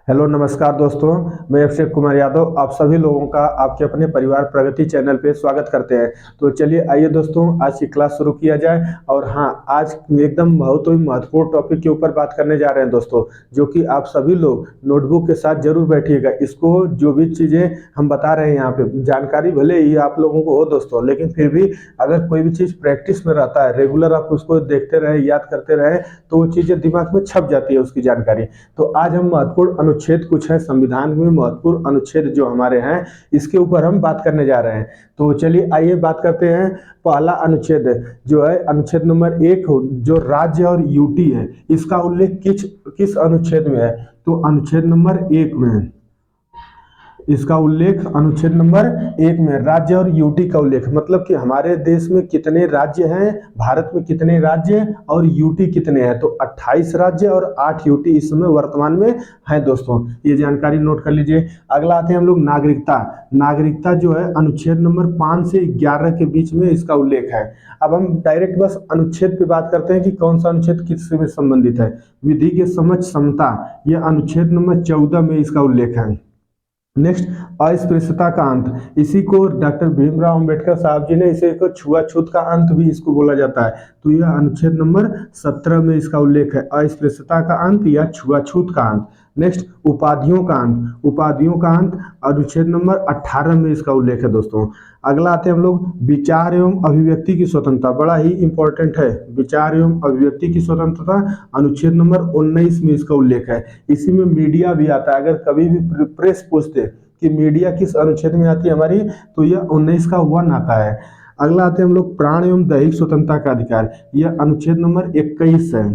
Hello नमस्कार दोस्तों। मैं अभिषेक कुमार यादव आप सभी लोगों का आपके अपने परिवार प्रगति चैनल पे स्वागत करते हैं। तो चलिए आइए दोस्तों आज की क्लास शुरू किया जाए। और हाँ, आज एकदम बहुत ही महत्वपूर्ण टॉपिक के ऊपर बात करने जा रहे हैं दोस्तों, जो कि आप सभी लोग नोटबुक के साथ जरूर बैठिएगा। इसको जो भी चीज़ें हम बता रहे हैं यहाँ पे, जानकारी भले ही आप लोगों को हो दोस्तों, लेकिन फिर भी अगर कोई भी चीज़ प्रैक्टिस में रहता है, रेगुलर आप उसको देखते रहे, याद करते रहे, तो वो चीज़ें दिमाग में छप जाती है उसकी जानकारी। तो आज हम महत्वपूर्ण अनुच्छेद कुछ है संविधान में, महत्वपूर्ण अनुच्छेद जो हमारे हैं इसके ऊपर हम बात करने जा रहे हैं। तो चलिए आइए बात करते हैं। पहला अनुच्छेद जो है अनुच्छेद नंबर 1, जो राज्य और यूटी है, इसका उल्लेख किस किस अनुच्छेद में है? तो अनुच्छेद नंबर 1 में है। इसका उल्लेख अनुच्छेद नंबर 1 में, राज्य और यूटी का उल्लेख, मतलब कि हमारे देश में कितने राज्य हैं, भारत में कितने राज्य और यूटी कितने हैं। तो 28 राज्य और 8 यूटी इस समय वर्तमान में है दोस्तों, ये जानकारी नोट कर लीजिए। अगला आते हैं हम लोग नागरिकता। नागरिकता जो है अनुच्छेद नंबर 5 से 11 के बीच में इसका उल्लेख है। अब हम डायरेक्ट बस अनुच्छेद पे बात करते हैं कि कौन सा अनुच्छेद किससे में संबंधित है। विधि के समझ समता, यह अनुच्छेद नंबर 14 में इसका उल्लेख है। नेक्स्ट, अस्पृश्यता का अंत, इसी को डॉक्टर भीमराव अंबेडकर साहब जी ने इसे को छुआछूत का अंत भी इसको बोला जाता है। तो यह अनुच्छेद नंबर 17 में इसका उल्लेख है, अस्पृश्यता का अंत या छुआछूत का अंत। नेक्स्ट, उपाधियों का अंत। उपाधियों का अंत अनुच्छेद नंबर 18 में इसका उल्लेख है दोस्तों। अगला आते हैं हम लोग विचार एवं अभिव्यक्ति की स्वतंत्रता, बड़ा ही इंपॉर्टेंट है। विचार एवं अभिव्यक्ति की स्वतंत्रता अनुच्छेद नंबर 19 में इसका उल्लेख है। इसी में मीडिया भी आता है। अगर कभी भी प्रेस पूछते कि मीडिया किस अनुच्छेद में आती है हमारी, तो यह 19 का 1 आता है। अगला आते हैं हम लोग प्राण एवं दैहिक स्वतंत्रता का अधिकार, यह अनुच्छेद नंबर 21 है।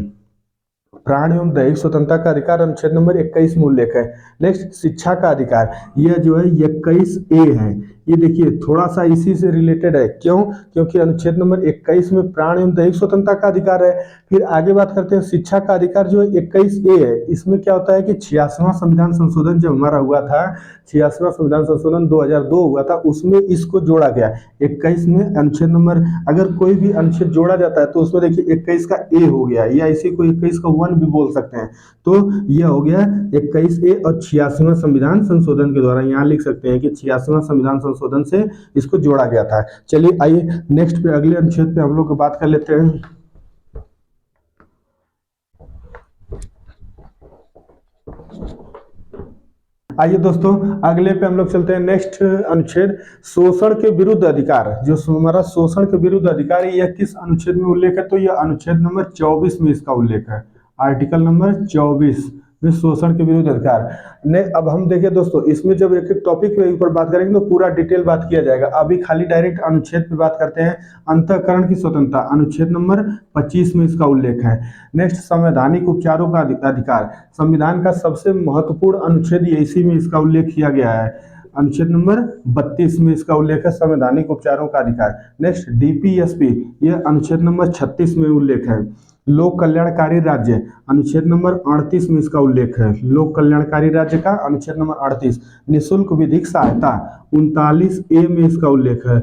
प्राण एवं दैहिक स्वतंत्रता का अधिकार अनुच्छेद नंबर 21 में उल्लेख है। नेक्स्ट, शिक्षा का अधिकार, यह जो है 21A है। ये देखिए थोड़ा सा इसी से रिलेटेड है। क्यों? क्योंकि अनुच्छेद नंबर 21 में प्राण एवं दैहिक स्वतंत्रता का अधिकार है। फिर आगे बात करते हैं शिक्षा का अधिकार जो 21A है। इसमें क्या होता है कि 86वां संविधान संशोधन जब हमारा हुआ था, 86वां संविधान संशोधन 2002 हुआ था, उसमें इसको जोड़ा गया। 21 में अनुच्छेद नंबर, अगर कोई भी अनुच्छेद जोड़ा जाता है तो उसमें देखिए 21 का A हो गया, या इसी को 21 का 1 भी बोल सकते हैं। तो यह हो गया 21A और 86वां संविधान संशोधन के द्वारा, यहाँ लिख सकते हैं कि 86वां संविधान संशोधन से इसको जोड़ा गया था। चलिए आइए नेक्स्ट पे, अगले अनुच्छेद पे हम लोग बात कर लेते हैं। आइए दोस्तों अगले पे हम लोग चलते हैं। नेक्स्ट अनुच्छेद शोषण के विरुद्ध अधिकार, जो हमारा शोषण के विरुद्ध अधिकार है, यह किस अनुच्छेद में उल्लेख है? तो यह अनुच्छेद नंबर 24 में इसका उल्लेख है। आर्टिकल नंबर 24 में शोषण के विरुद्ध अधिकार ने। अब हम देखिए दोस्तों, इसमें जब एक एक टॉपिक के ऊपर बात करेंगे तो पूरा डिटेल बात किया जाएगा। अभी खाली डायरेक्ट अनुच्छेद पे बात करते हैं। अंतःकरण की स्वतंत्रता अनुच्छेद नंबर 25 में इसका उल्लेख है। नेक्स्ट, संवैधानिक उपचारों का अधिकार, संविधान का सबसे महत्वपूर्ण अनुच्छेद इसी में इसका उल्लेख किया गया है। अनुच्छेद नंबर 32 में इसका उल्लेख है, संवैधानिक उपचारों का अधिकार। नेक्स्ट, डीपीएसपी, यह अनुच्छेद नंबर 36 में उल्लेख है। लोक कल्याणकारी राज्य अनुच्छेद नंबर 38 में इसका उल्लेख है। लोक कल्याणकारी राज्य का अनुच्छेद नंबर 38। निःशुल्क विधिक सहायता 39A में इसका उल्लेख है,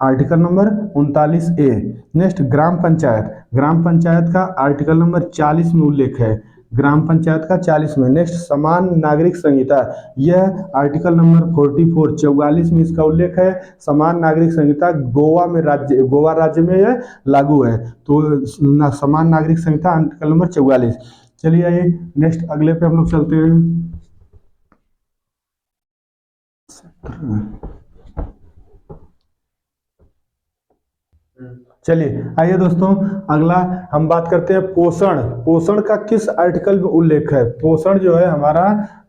आर्टिकल नंबर 39A। नेक्स्ट, ग्राम पंचायत, ग्राम पंचायत का आर्टिकल नंबर 40 में उल्लेख है, ग्राम पंचायत का 40 में। नेक्स्ट, समान नागरिक संहिता, यह आर्टिकल नंबर 44 में इसका उल्लेख है। समान नागरिक संहिता गोवा राज्य में यह लागू है। तो समान नागरिक संहिता आर्टिकल नंबर 44। चलिए आइए नेक्स्ट अगले पे हम लोग चलते हैं। चलिए आइए दोस्तों अगला हम बात करते हैं पोषण। पोषण का किस आर्टिकल में उल्लेख है? पोषण जो है हमारा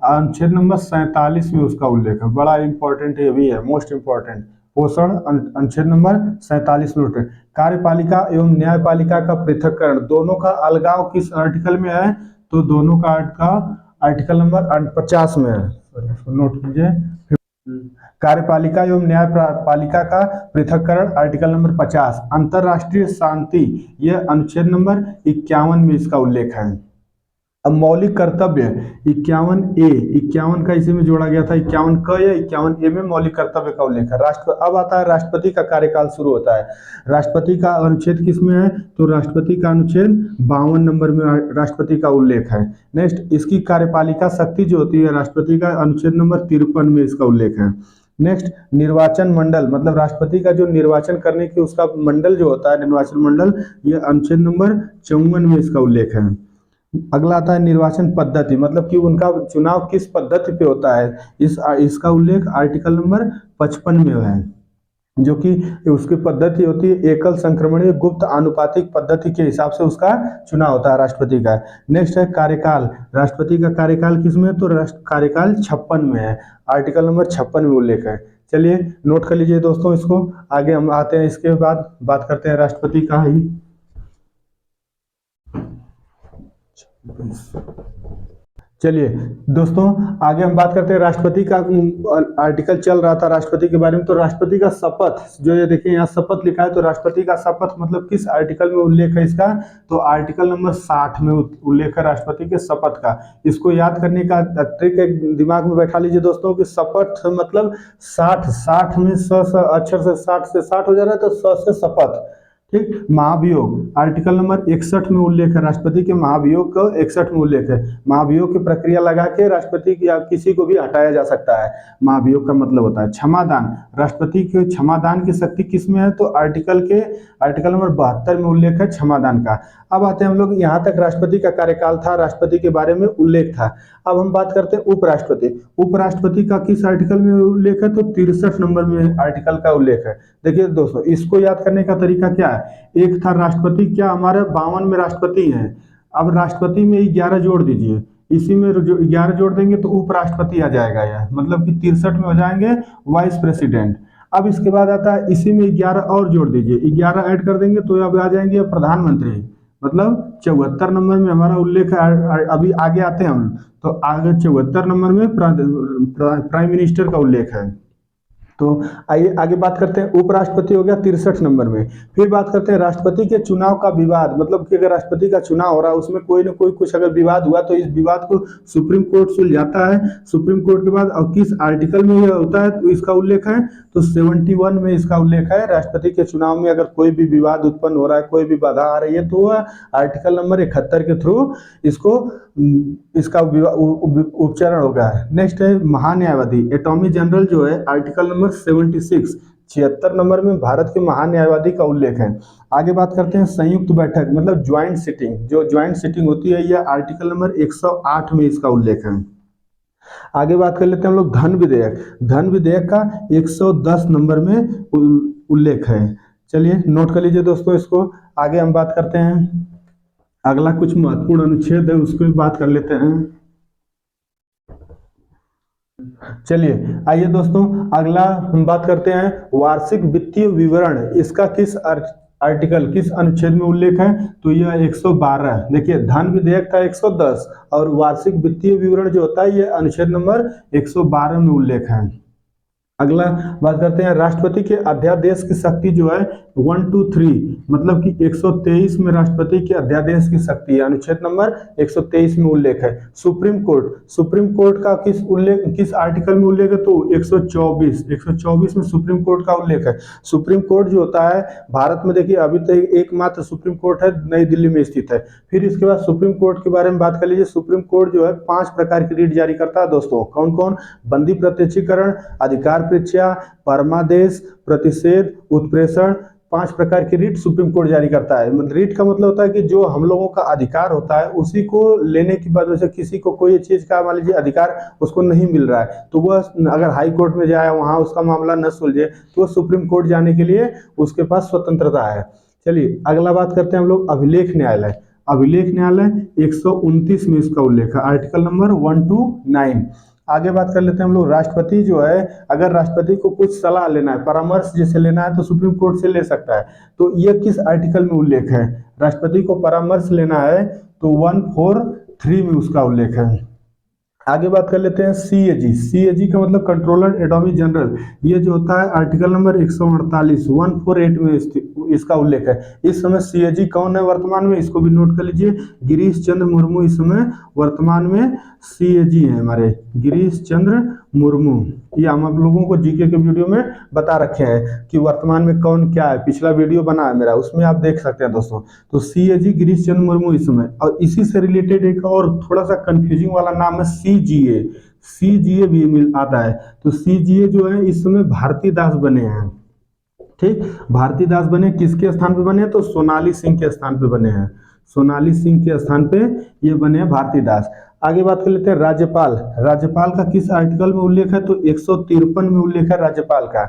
अनुच्छेद नंबर 47 में उसका उल्लेख है। बड़ा इंपॉर्टेंट ये भी है, मोस्ट इंपॉर्टेंट। पोषण अनुच्छेद नंबर 47 में उल्लेख। कार्यपालिका एवं न्यायपालिका का पृथक्करण, दोनों का अलगाव किस आर्टिकल में है? तो दोनों का आर्टिकल नंबर 50 में है। नोट कीजिए, कार्यपालिका एवं न्यायपालिका का पृथक्करण आर्टिकल नंबर 50। अंतरराष्ट्रीय शांति, यह अनुच्छेद नंबर 51 में इसका उल्लेख है। अब मौलिक कर्तव्य 51A, 51 का इसी में जोड़ा गया था, 51 क या 51A में मौलिक कर्तव्य का उल्लेख है। राष्ट्र अब आता है राष्ट्रपति का कार्यकाल शुरू होता है। राष्ट्रपति का अनुच्छेद किसमें है? तो राष्ट्रपति का अनुच्छेद 52 नंबर में राष्ट्रपति का उल्लेख है। नेक्स्ट, इसकी कार्यपालिका शक्ति जो होती है राष्ट्रपति का अनुच्छेद नंबर 53 में इसका उल्लेख है। नेक्स्ट, निर्वाचन मंडल मतलब राष्ट्रपति का जो निर्वाचन करने की उसका मंडल जो होता है निर्वाचन मंडल, ये अनुच्छेद नंबर 54 में इसका उल्लेख है। अगला आता है निर्वाचन पद्धति मतलब कि उनका चुनाव किस पद्धति पे होता है, इसका उल्लेख आर्टिकल नंबर 55 में है, जो कि उसकी पद्धति होती है एकल संक्रमणीय गुप्त आनुपातिक पद्धति के हिसाब से उसका चुनाव होता है राष्ट्रपति का। नेक्स्ट है कार्यकाल, राष्ट्रपति का कार्यकाल किसमें है? तो कार्यकाल 56 में है, आर्टिकल नंबर 56 में उल्लेख है। चलिए नोट कर लीजिए दोस्तों इसको। आगे हम आते हैं, इसके बाद बात करते हैं राष्ट्रपति का ही। चलिए दोस्तों आगे हम बात करते हैं राष्ट्रपति का। आर्टिकल चल रहा था राष्ट्रपति के बारे में, तो राष्ट्रपति का शपथ जो ये देखिए यहाँ शपथ लिखा है, तो राष्ट्रपति का शपथ मतलब किस आर्टिकल में उल्लेख है इसका? तो आर्टिकल नंबर 60 में उल्लेख है राष्ट्रपति के शपथ का। इसको याद करने का ट्रिक एक दिमाग में बैठा लीजिए दोस्तों कि शपथ मतलब 60 में अक्षर से 60 हो जा रहा है, तो से शपथ, ठीक। महाभियोग आर्टिकल नंबर 61 में उल्लेख है, राष्ट्रपति के महाभियोग का 61 में उल्लेख है। महाभियोग की प्रक्रिया लगा के राष्ट्रपति या किसी को भी हटाया जा सकता है। महाभियोग का मतलब होता है क्षमादान, राष्ट्रपति के क्षमादान की शक्ति किसमें है? तो आर्टिकल नंबर 72 में उल्लेख है क्षमादान का। अब आते हैं हम लोग, यहाँ तक राष्ट्रपति का कार्यकाल था, राष्ट्रपति के बारे में उल्लेख था। अब हम बात करते हैं उपराष्ट्रपति। उपराष्ट्रपति का किस आर्टिकल में उल्लेख है? तो 63 नंबर में आर्टिकल का उल्लेख है। देखिए दोस्तों इसको याद करने का तरीका क्या है? एक था राष्ट्रपति, क्या हमारे 52 में राष्ट्रपति हैं, अब राष्ट्रपति में 11 जोड़ दीजिए, इसी में 11 जोड़ देंगे तो उपराष्ट्रपति आ जाएगा यह, मतलब कि 63 में हो जाएंगे वाइस प्रेसिडेंट। अब इसके बाद आता है इसी में 11 और जोड़ दीजिए, 11 ऐड कर देंगे तो अब आ जाएंगे प्रधानमंत्री, मतलब 74 नंबर में हमारा उल्लेख है। अभी आगे आते हैं हम, तो आगे 74 नंबर में प्राइम मिनिस्टर का उल्लेख है। तो आइए आगे बात करते हैं, उपराष्ट्रपति हो गया 63 नंबर में। फिर बात करते हैं राष्ट्रपति के चुनाव का विवाद, मतलब कि अगर राष्ट्रपति का चुनाव हो रहा है उसमें कोई ना कोई कुछ अगर विवाद हुआ तो इस विवाद को सुप्रीम कोर्ट सुलझाता है। सुप्रीम कोर्ट के बाद और किस आर्टिकल में यह होता है तो इसका उल्लेख है, तो 71 में इसका उल्लेख है। राष्ट्रपति के चुनाव में अगर कोई भी विवाद उत्पन्न हो रहा है, कोई भी बाधा आ रही है, तो आर्टिकल नंबर 71 के थ्रू इसका उपचारण होगा। नेक्स्ट है महान्यायवादी, अटॉर्नी जनरल जो है आर्टिकल नंबर 76 नंबर में भारत के महान्यायवादी का उल्लेख है। आगे बात करते हैं संयुक्त बैठक मतलब ज्वाइंट सिटिंग, जो ज्वाइंट सिटिंग होती है यह आर्टिकल नंबर 108 में इसका उल्लेख है। आगे बात कर लेते हैं हम लोग धन विधेयक। धन विधेयक का 110 नंबर में उल्लेख है। चलिए नोट कर लीजिए दोस्तों इसको। आगे हम बात करते हैं, अगला कुछ महत्वपूर्ण अनुच्छेद है उसको भी बात कर लेते हैं। चलिए आइए दोस्तों अगला हम बात करते हैं वार्षिक वित्तीय विवरण। इसका किस आर्टिकल किस अनुच्छेद में उल्लेख है? तो यह 112। देखिए धन विधेयक था 110 और वार्षिक वित्तीय विवरण जो होता है यह अनुच्छेद नंबर 112 में उल्लेख है। अगला बात करते हैं राष्ट्रपति के अध्यादेश की शक्ति जो है 1 2 3 मतलब कि 123 में राष्ट्रपति के अध्यादेश की शक्ति है, अनुच्छेद नंबर 123 में उल्लेख है। सुप्रीम कोर्ट का किस आर्टिकल में उल्लेख है? तो 124 में सुप्रीम कोर्ट का उल्लेख है। सुप्रीम कोर्ट जो होता है भारत में, देखिए अभी तक एकमात्र सुप्रीम कोर्ट है नई दिल्ली में स्थित है। फिर इसके बाद सुप्रीम कोर्ट के बारे में बात कर लीजिए। सुप्रीम कोर्ट जो है 5 प्रकार की रीट जारी करता है दोस्तों। कौन कौन? बंदी प्रत्यक्षीकरण, अधिकार परीक्षा, परमादेश, प्रतिषेध, उत्प्रेषण, 5 प्रकार की रीट सुप्रीम कोर्ट जारी करता है। मतलब रीट का मतलब होता है कि जो हम लोगों का अधिकार होता है उसी को लेने की वजह से किसी को कोई चीज का मान लीजिए अधिकार उसको नहीं मिल रहा है तो वह अगर हाई कोर्ट में जाए वहां उसका मामला न सुलझे तो सुप्रीम कोर्ट जाने के लिए उसके पास स्वतंत्रता है। चलिए अगला बात करते हैं हम लोग अभिलेख न्यायालय। अभिलेख न्यायालय 129 में इसका उल्लेख है, आर्टिकल नंबर 1 to 9। आगे बात कर लेते हैं हम लोग राष्ट्रपति जो है, अगर राष्ट्रपति को कुछ सलाह लेना है, परामर्श जैसे लेना है तो सुप्रीम कोर्ट से ले सकता है। तो यह किस आर्टिकल में उल्लेख है? राष्ट्रपति को परामर्श लेना है तो 143 में उसका उल्लेख है। आगे बात कर लेते हैं सीएजी। सीएजी का मतलब कंट्रोलर एटॉर्नी जनरल। ये जो होता है आर्टिकल नंबर 148 148 में इसका उल्लेख है। इस समय सीएजी कौन है वर्तमान में, इसको भी नोट कर लीजिए। गिरीश चंद्र मुर्मू इस समय वर्तमान में सीएजी है हमारे, गिरीश चंद्र मुर्मू। ये हम आप लोगों को जीके के वीडियो में बता रखे हैं कि वर्तमान में कौन क्या है, पिछला वीडियो बना है मेरा, उसमें आप देख सकते हैं दोस्तों। तो सीएजी गिरीश चंद्र मुर्मू इस समय, और इसी से रिलेटेड एक और थोड़ा सा कंफ्यूजिंग वाला नाम है सीजीए। सीजीए भी मिल आता है। तो सीजीए जो है इस समय भारती दास बने हैं। ठीक, भारती दास बने, किसके स्थान पे बने हैं, तो सोनाली सिंह के स्थान पे बने हैं। सोनाली सिंह के स्थान पे ये बने हैं भारती दास। आगे बात कर लेते हैं राज्यपाल। राज्यपाल का किस आर्टिकल में उल्लेख है, तो 153 में उल्लेख है राज्यपाल का।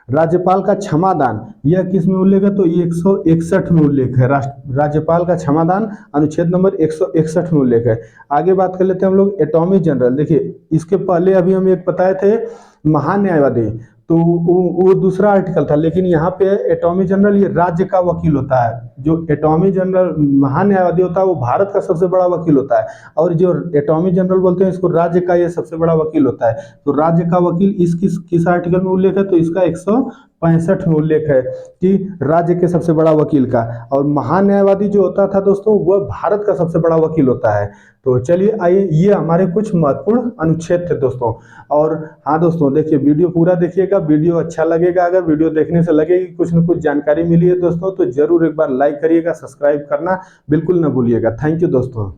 राज्यपाल का क्षमादान यह किस में उल्लेख है, तो 161 में उल्लेख है। राज्यपाल का क्षमादान अनुच्छेद नंबर 161 में उल्लेख है। आगे बात कर लेते हैं हम लोग अटॉर्नी जनरल। देखिए इसके पहले अभी हम एक बताए थे महान्यायवादी, तो वो दूसरा आर्टिकल था, लेकिन यहाँ पे अटॉर्नी जनरल ये राज्य का वकील होता है। जो अटॉर्नी जनरल महान्यायवादी होता है वो भारत का सबसे बड़ा वकील होता है, और जो अटॉर्नी जनरल बोलते हैं इसको राज्य का ये सबसे बड़ा वकील होता है। तो राज्य का वकील इस किस आर्टिकल में उल्लेख है, तो इसका 165 में उल्लेख है कि राज्य के सबसे बड़ा वकील का। और महान्यायवादी जो होता था दोस्तों वह भारत का सबसे बड़ा वकील होता है। तो चलिए आइए, ये हमारे कुछ महत्वपूर्ण अनुच्छेद थे दोस्तों। और हाँ दोस्तों देखिए वीडियो पूरा देखिएगा, वीडियो अच्छा लगेगा, अगर वीडियो देखने से लगे कि कुछ न कुछ जानकारी मिली है दोस्तों, तो जरूर एक बार लाइक करिएगा, सब्सक्राइब करना बिल्कुल ना भूलिएगा। थैंक यू दोस्तों।